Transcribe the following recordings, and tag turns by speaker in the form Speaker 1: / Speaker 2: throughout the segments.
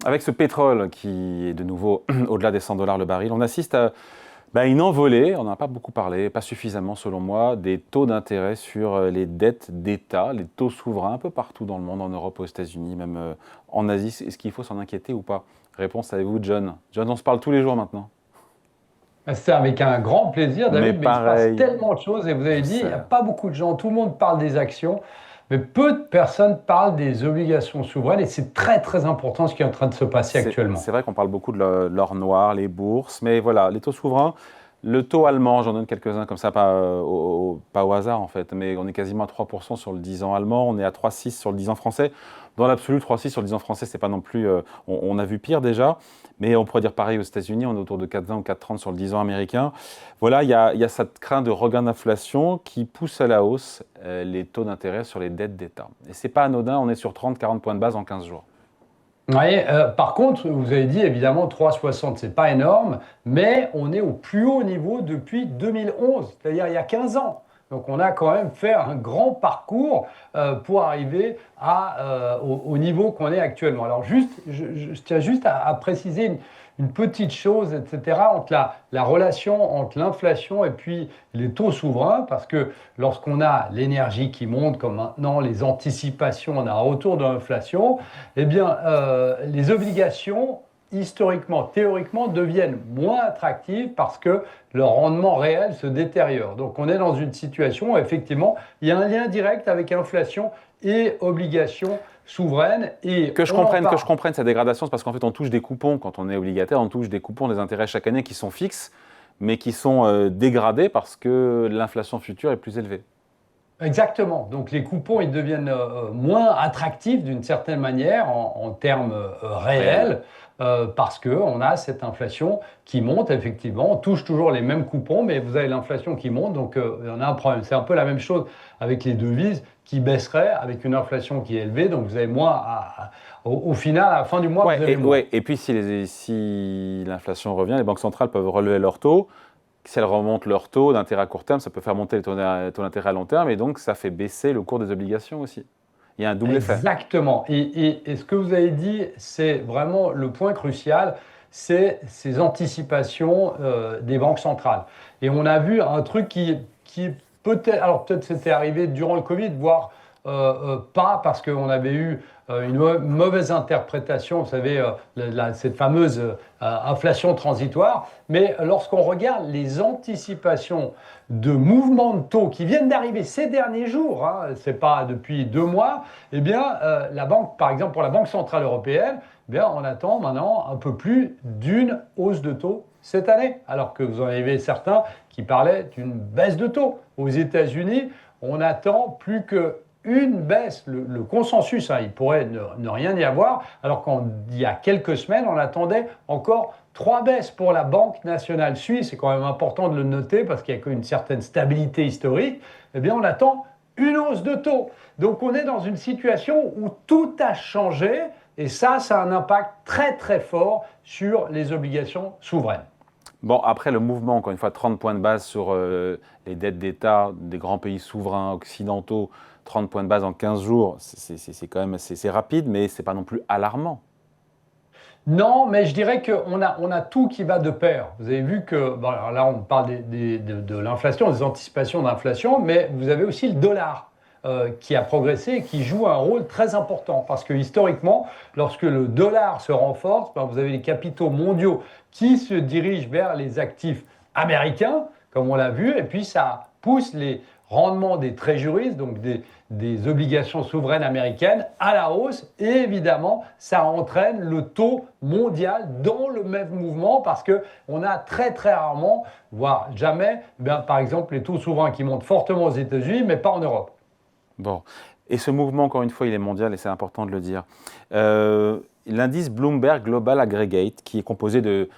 Speaker 1: Avec ce pétrole qui est de nouveau au-delà des 100 dollars le baril, on assiste à une envolée, on n'en a pas beaucoup parlé, pas suffisamment selon moi, des taux d'intérêt sur les dettes d'État, les taux souverains un peu partout dans le monde, en Europe, aux États-Unis, même en Asie. Est-ce qu'il faut s'en inquiéter ou pas? Réponse à vous, John. John, on se parle tous les jours maintenant.
Speaker 2: C'est avec un grand plaisir,
Speaker 1: Mais
Speaker 2: David, mais il se passe
Speaker 1: pareil,
Speaker 2: tellement de choses et vous avez
Speaker 1: je
Speaker 2: dit, il n'y a
Speaker 1: sais.
Speaker 2: pas beaucoup de gens, tout le monde parle des actions, mais peu de personnes parlent des obligations souveraines et c'est très très important ce qui est en train de se passer actuellement.
Speaker 1: C'est vrai qu'on parle beaucoup de l'or noir, les bourses, mais voilà, les taux souverains, le taux allemand, j'en donne quelques-uns comme ça, pas au hasard en fait, mais on est quasiment à 3% sur le 10 ans allemand, on est à 3,6 sur le 10 ans français. Dans l'absolu, 3,6 sur le 10 ans français, c'est pas non plus. On a vu pire déjà, mais on pourrait dire pareil aux États-Unis, on est autour de 4,20 ou 4,30 sur le 10 ans américain. Voilà, il y a cette crainte de regain d'inflation qui pousse à la hausse les taux d'intérêt sur les dettes d'État. Et c'est pas anodin, on est sur 30-40 points de base en 15 jours.
Speaker 2: Oui, par contre, vous avez dit évidemment 3,60, c'est pas énorme, mais on est au plus haut niveau depuis 2011, c'est-à-dire il y a 15 ans. Donc on a quand même fait un grand parcours pour arriver au niveau qu'on est actuellement. Alors juste, je tiens juste à préciser une petite chose, etc., entre la relation entre l'inflation et puis les taux souverains, parce que lorsqu'on a l'énergie qui monte, comme maintenant les anticipations, on a un retour de l'inflation, eh bien les obligations historiquement, théoriquement, deviennent moins attractives parce que leur rendement réel se détériore. Donc on est dans une situation où effectivement, il y a un lien direct avec inflation et obligations souveraines. Et
Speaker 1: Que je
Speaker 2: on en
Speaker 1: comprenne,
Speaker 2: parle.
Speaker 1: cette dégradation, c'est parce qu'en fait, on touche des coupons quand on est obligataire, on touche des coupons des intérêts chaque année qui sont fixes, mais qui sont dégradés parce que l'inflation future est plus élevée.
Speaker 2: Exactement. Donc les coupons, ils deviennent moins attractifs d'une certaine manière en termes
Speaker 1: Réel.
Speaker 2: réels parce qu'on a cette inflation qui monte, effectivement. On touche toujours les mêmes coupons, mais vous avez l'inflation qui monte, donc il y en a un problème. C'est un peu la même chose avec les devises qui baisseraient avec une inflation qui est élevée, donc vous avez moins au final, à la fin du mois, vous avez moins.
Speaker 1: Ouais. Et puis si l'inflation revient, les banques centrales peuvent relever leurs taux. Si elles remontent leurs taux d'intérêt à court terme, ça peut faire monter les taux d'intérêt à long terme, et donc ça fait baisser le cours des obligations aussi. Il y a un double effet.
Speaker 2: Exactement. Et ce que vous avez dit, c'est vraiment le point crucial, c'est ces anticipations des banques centrales. Et on a vu un truc qui peut-être, alors peut-être c'était arrivé durant le Covid, voire pas, parce qu'on avait eu une mauvaise interprétation, vous savez, cette fameuse inflation transitoire. Mais lorsqu'on regarde les anticipations de mouvements de taux qui viennent d'arriver ces derniers jours, hein, c'est pas depuis 2 mois, eh bien, la banque, par exemple, pour la Banque Centrale Européenne, eh bien, on attend maintenant un peu plus d'une hausse de taux cette année, alors que vous en avez certains qui parlaient d'une baisse de taux. Aux États-Unis, on attend plus qu'une baisse. Le consensus, hein, il pourrait ne rien y avoir, alors qu'il y a quelques semaines, on attendait encore 3 baisses pour la Banque nationale suisse. C'est quand même important de le noter parce qu'il y a une certaine stabilité historique. Eh bien, on attend une hausse de taux. Donc on est dans une situation où tout a changé et ça a un impact très très fort sur les obligations souveraines.
Speaker 1: Bon, après le mouvement, encore une fois, 30 points de base sur les dettes d'État des grands pays souverains occidentaux, 30 points de base en 15 jours, c'est quand même c'est rapide, mais c'est pas non plus alarmant.
Speaker 2: Non, mais je dirais on a tout qui va de pair. Vous avez vu que, bon, alors là on parle de l'inflation, des anticipations d'inflation, mais vous avez aussi le dollar qui a progressé et qui joue un rôle très important. Parce que historiquement, lorsque le dollar se renforce, ben, vous avez les capitaux mondiaux qui se dirigent vers les actifs américains, comme on l'a vu, et puis ça pousse les rendements des treasuries, donc des obligations souveraines américaines, à la hausse. Et évidemment, ça entraîne le taux mondial dans le même mouvement parce qu'on a très très rarement, voire jamais, par exemple, les taux souverains qui montent fortement aux États-Unis, mais pas en Europe.
Speaker 1: Bon. Et ce mouvement, encore une fois, il est mondial et c'est important de le dire. L'indice Bloomberg Global Aggregate, qui est composé de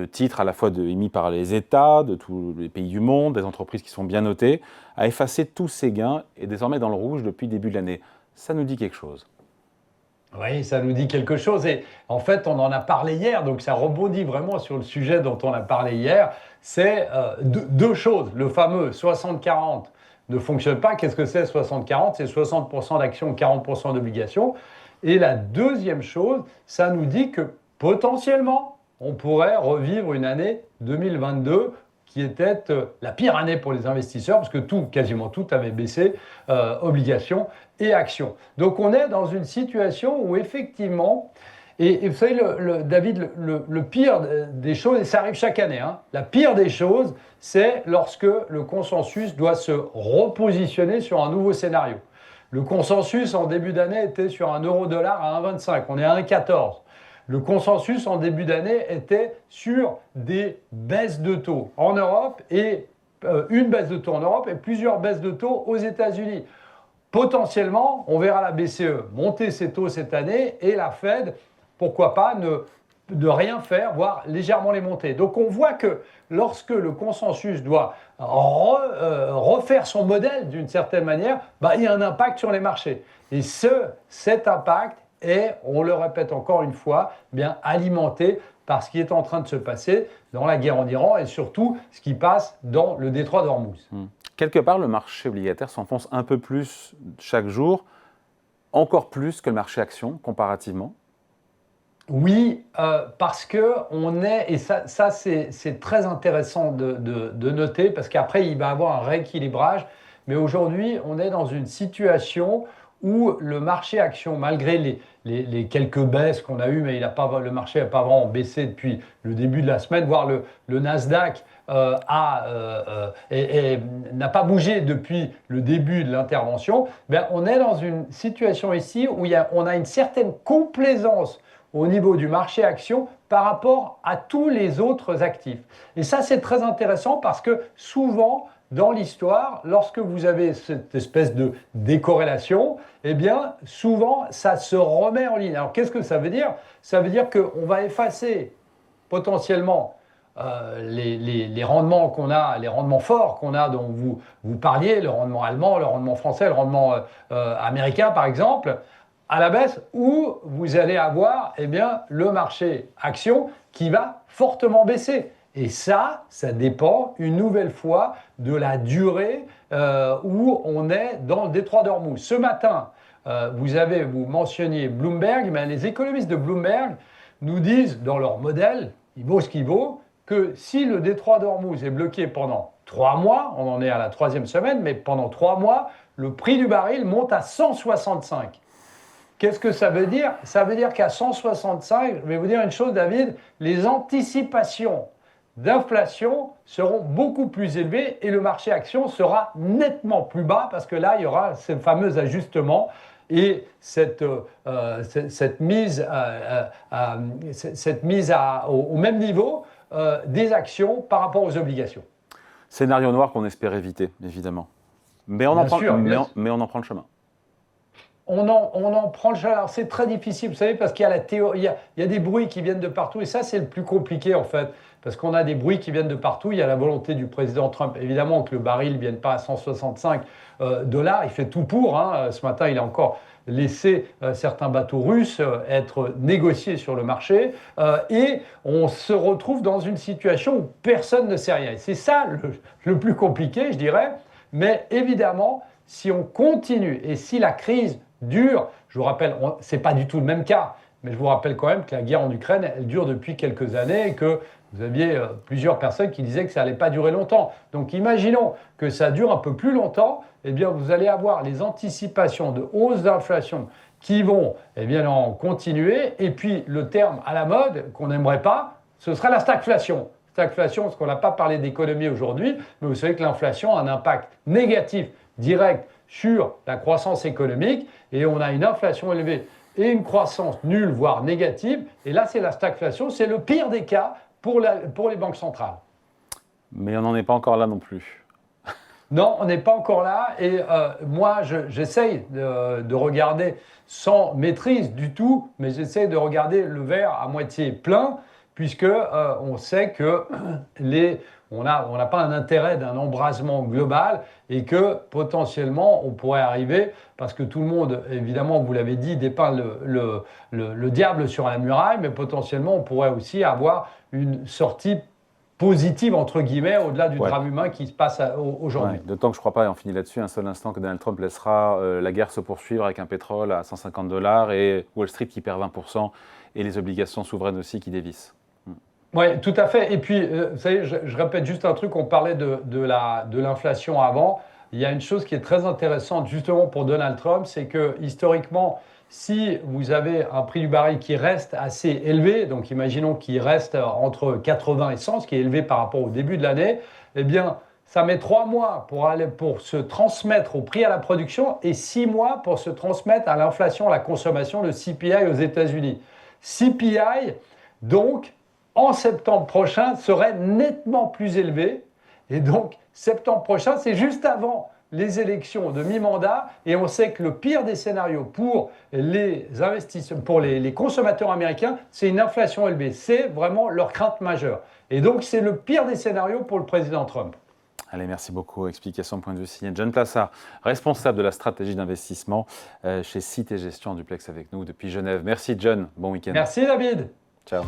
Speaker 1: titres à la fois émis par les États, de tous les pays du monde, des entreprises qui sont bien notées, a effacé tous ses gains et est désormais dans le rouge depuis le début de l'année. Ça nous dit quelque chose.
Speaker 2: Oui, ça nous dit quelque chose. Et en fait, on en a parlé hier, donc ça rebondit vraiment sur le sujet dont on a parlé hier. C'est deux choses. Le fameux 60-40 ne fonctionne pas. Qu'est-ce que c'est 60-40? C'est 60% d'actions, 40% d'obligations. Et la deuxième chose, ça nous dit que potentiellement, on pourrait revivre une année 2022 qui était la pire année pour les investisseurs, parce que quasiment tout avait baissé, obligations et actions. Donc on est dans une situation où effectivement, et vous savez, David, le pire des choses, et ça arrive chaque année, hein, la pire des choses, c'est lorsque le consensus doit se repositionner sur un nouveau scénario. Le consensus en début d'année était sur un euro-dollar à 1,25, on est à 1,14. Le consensus en début d'année était sur des baisses de taux en Europe et une baisse de taux en Europe et plusieurs baisses de taux aux États-Unis. Potentiellement, on verra la BCE monter ses taux cette année et la Fed, pourquoi pas, de rien faire, voire légèrement les monter. Donc on voit que lorsque le consensus doit refaire son modèle d'une certaine manière, il y a un impact sur les marchés. Et cet impact est, on le répète encore une fois, bien alimenté par ce qui est en train de se passer dans la guerre en Iran et surtout ce qui passe dans le détroit d'Ormuz.
Speaker 1: Quelque part, le marché obligataire s'enfonce un peu plus chaque jour, encore plus que le marché action comparativement.
Speaker 2: Oui, parce que on est, et ça c'est très intéressant de noter, parce qu'après il va y avoir un rééquilibrage, mais aujourd'hui on est dans une situation où le marché action, malgré les quelques baisses qu'on a eues, mais le marché n'a pas vraiment baissé depuis le début de la semaine, voire le Nasdaq n'a pas bougé depuis le début de l'intervention, on est dans une situation ici où on a une certaine complaisance au niveau du marché action par rapport à tous les autres actifs. Et ça, c'est très intéressant parce que souvent, dans l'histoire, lorsque vous avez cette espèce de décorrélation, eh bien, souvent, ça se remet en ligne. Alors, qu'est-ce que ça veut dire? Ça veut dire qu'on va effacer potentiellement les rendements qu'on a, les rendements forts qu'on a dont vous parliez, le rendement allemand, le rendement français, le rendement américain, par exemple, à la baisse, où vous allez avoir le marché action qui va fortement baisser. Et ça dépend une nouvelle fois de la durée où on est dans le détroit d'Ormuz. Ce matin, vous mentionniez Bloomberg, mais les économistes de Bloomberg nous disent dans leur modèle, il vaut ce qu'il vaut, que si le détroit d'Ormuz est bloqué pendant 3 mois, on en est à la 3e semaine, mais pendant 3 mois, le prix du baril monte à 165. Qu'est-ce que ça veut dire? Ça veut dire qu'à 165, je vais vous dire une chose, David, les anticipations d'inflation seront beaucoup plus élevées et le marché action sera nettement plus bas parce que là, il y aura ce fameux ajustement et cette mise au même niveau des actions par rapport aux obligations.
Speaker 1: Scénario noir qu'on espère éviter, évidemment. Mais on en prend le chemin.
Speaker 2: On en prend le chemin. Alors c'est très difficile, vous savez, parce qu'il y a la théorie, il y a des bruits qui viennent de partout, et ça c'est le plus compliqué en fait, parce qu'on a des bruits qui viennent de partout. Il y a la volonté du président Trump, évidemment, que le baril ne vienne pas à 165 $. Il fait tout pour. Ce matin, il a encore laissé certains bateaux russes être négociés sur le marché, et on se retrouve dans une situation où personne ne sait rien. Et c'est ça le plus compliqué, je dirais. Mais évidemment, si on continue et si la crise dure, je vous rappelle, ce n'est pas du tout le même cas, mais je vous rappelle quand même que la guerre en Ukraine, elle dure depuis quelques années et que vous aviez plusieurs personnes qui disaient que ça n'allait pas durer longtemps. Donc imaginons que ça dure un peu plus longtemps, eh bien vous allez avoir les anticipations de hausse d'inflation qui vont en continuer, et puis le terme à la mode qu'on n'aimerait pas, ce sera la stagflation. Stagflation, parce qu'on n'a pas parlé d'économie aujourd'hui, mais vous savez que l'inflation a un impact négatif direct sur la croissance économique, et on a une inflation élevée et une croissance nulle, voire négative, et là c'est la stagflation, c'est le pire des cas pour les banques centrales.
Speaker 1: Mais on n'en est pas encore là non plus.
Speaker 2: Non, on n'est pas encore là, et moi j'essaye de regarder sans maîtrise du tout, mais j'essaye de regarder le verre à moitié plein, puisque on sait que on n'a pas un intérêt d'un embrasement global et que potentiellement on pourrait arriver, parce que tout le monde, évidemment, vous l'avez dit, dépeint le diable sur la muraille, mais potentiellement on pourrait aussi avoir une sortie positive, entre guillemets, au-delà du
Speaker 1: Ouais.
Speaker 2: drame humain qui se passe aujourd'hui.
Speaker 1: Ouais, d'autant que je ne crois pas, et on finit là-dessus, un seul instant que Donald Trump laissera la guerre se poursuivre avec un pétrole à 150 $ et Wall Street qui perd 20% et les obligations souveraines aussi qui dévissent.
Speaker 2: Oui, tout à fait. Et puis, vous savez, je répète juste un truc, on parlait de l'inflation avant. Il y a une chose qui est très intéressante justement pour Donald Trump, c'est que historiquement, si vous avez un prix du baril qui reste assez élevé, donc imaginons qu'il reste entre 80 et 100, ce qui est élevé par rapport au début de l'année, eh bien, ça met 3 mois pour se transmettre au prix à la production et 6 mois pour se transmettre à l'inflation, à la consommation, le CPI aux États-Unis. CPI, donc, en septembre prochain, serait nettement plus élevé. Et donc, septembre prochain, c'est juste avant les élections de mi-mandat. Et on sait que le pire des scénarios pour les investisseurs, pour les consommateurs américains, c'est une inflation élevée. C'est vraiment leur crainte majeure. Et donc, c'est le pire des scénarios pour le président Trump.
Speaker 1: Allez, merci beaucoup. Explication point de vue signé John Plassard, responsable de la stratégie d'investissement chez Cité Gestion en duplex avec nous depuis Genève. Merci John, bon week-end.
Speaker 2: Merci David.
Speaker 1: Ciao.